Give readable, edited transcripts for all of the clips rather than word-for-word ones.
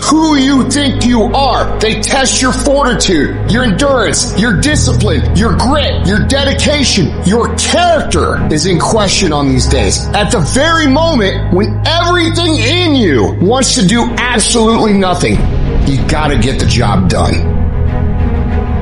who you think you are. They test your fortitude, your endurance, your discipline, your grit, your dedication. Your character is in question on these days. At the very moment when everything in you wants to do absolutely nothing, you gotta get the job done.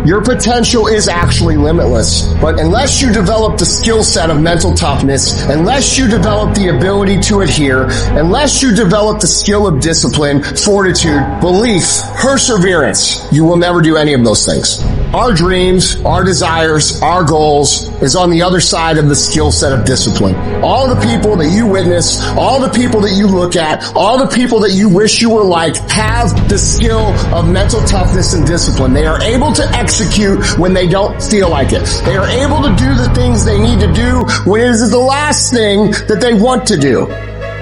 Your potential is actually limitless, but unless you develop the skill set of mental toughness, unless you develop the ability to adhere, unless you develop the skill of discipline, fortitude, belief, perseverance, you will never do any of those things. Our dreams, our desires, our goals is on the other side of the skill set of discipline. All the people that you witness, all the people that you look at, all the people that you wish you were like have the skill of mental toughness and discipline. They are able to execute when they don't feel like it. They are able to do the things they need to do when it is the last thing that they want to do.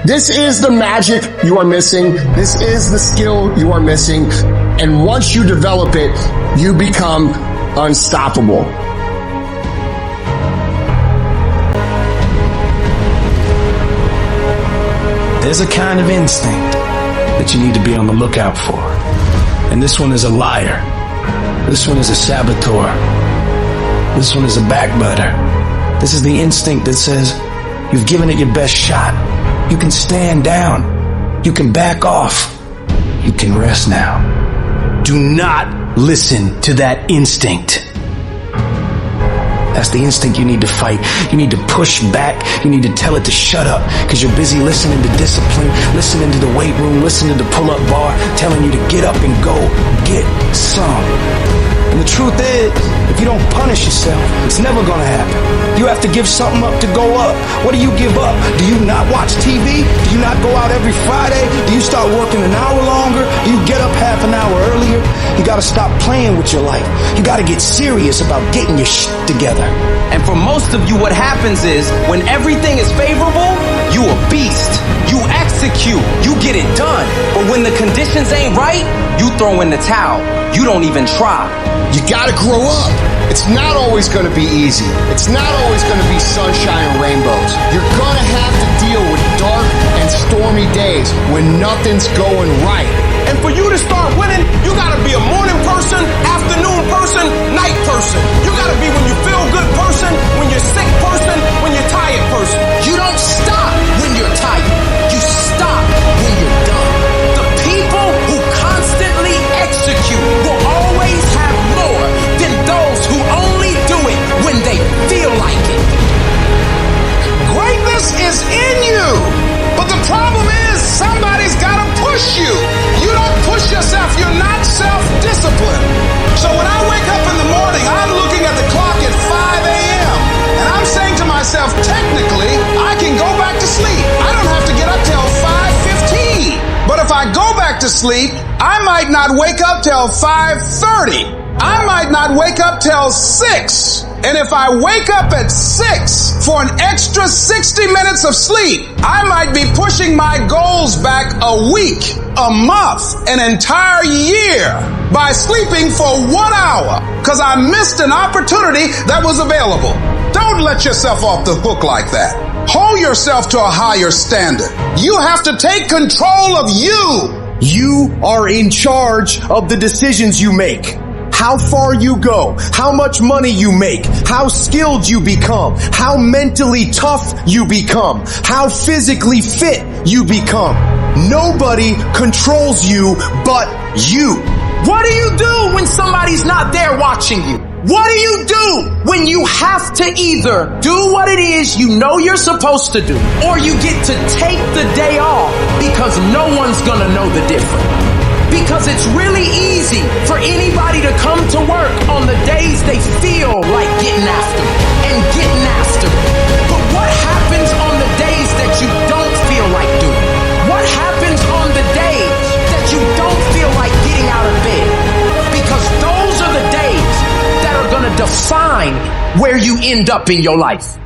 This is the magic you are missing. This is the skill you are missing. And once you develop it, you become unstoppable. There's a kind of instinct that you need to be on the lookout for. And this one is a liar. This one is a saboteur. This one is a backbiter. This is the instinct that says, you've given it your best shot. You can stand down. You can back off. You can rest now. Do not listen to that instinct. That's the instinct you need to fight. You need to push back. You need to tell it to shut up because you're busy listening to discipline, listening to the weight room, listening to pull-up bar, telling you to get up and go get some. And the truth is, if you don't punish yourself, it's never gonna happen. You have to give something up to go up. What do you give up? Do you not watch TV? Do you not go out every Friday? Do you start working an hour longer? Do you get up half an hour earlier? You gotta stop playing with your life. You gotta get serious about getting your shit together. And for most of you, what happens is, when everything is favorable, you a beast. You execute. You get it done. But when the conditions ain't right, you throw in the towel. You don't even try. You gotta grow up. It's not always gonna be easy. It's not always gonna be sunshine and rainbows. You're gonna have to deal with dark and stormy days when nothing's going right. And for you to start winning, you gotta be a morning person, afternoon person, night person. You gotta be when you feel good person, when you're sick person, when you're tired person. You don't stop when you're tired. You stop when you're done. The people who constantly execute will always have more than those who only do it when they feel like it. Greatness is in you. But the problem is somebody's gotta push you. You don't push yourself. You're not self-disciplined. So when I wake up in the morning, I'm looking at the clock at 5 a.m. and I'm saying to myself, technically, I can go back to sleep. I don't have to get up till 5:15. But if I go back to sleep, I might not wake up till 5:30. I might not wake up till 6. And if I wake up at 6 for an extra 60 minutes of sleep, I might be pushing my goals back a week, a month, an entire year by sleeping for 1 hour because I missed an opportunity that was available. Don't let yourself off the hook like that. Hold yourself to a higher standard. You have to take control of you. You are in charge of the decisions you make. How far you go, how much money you make, how skilled you become, how mentally tough you become, how physically fit you become. Nobody controls you but you. What do you do when somebody's not there watching you? What do you do when you have to either do what it is you know you're supposed to do, or you get to take the day off because no one's gonna know the difference? Because it's really easy for anybody to come to work on the days they feel like getting after it and getting after it. But what happens on the days that you don't feel like doing? What happens on the days that you don't feel like getting out of bed? Because those are the days that are going to define where you end up in your life.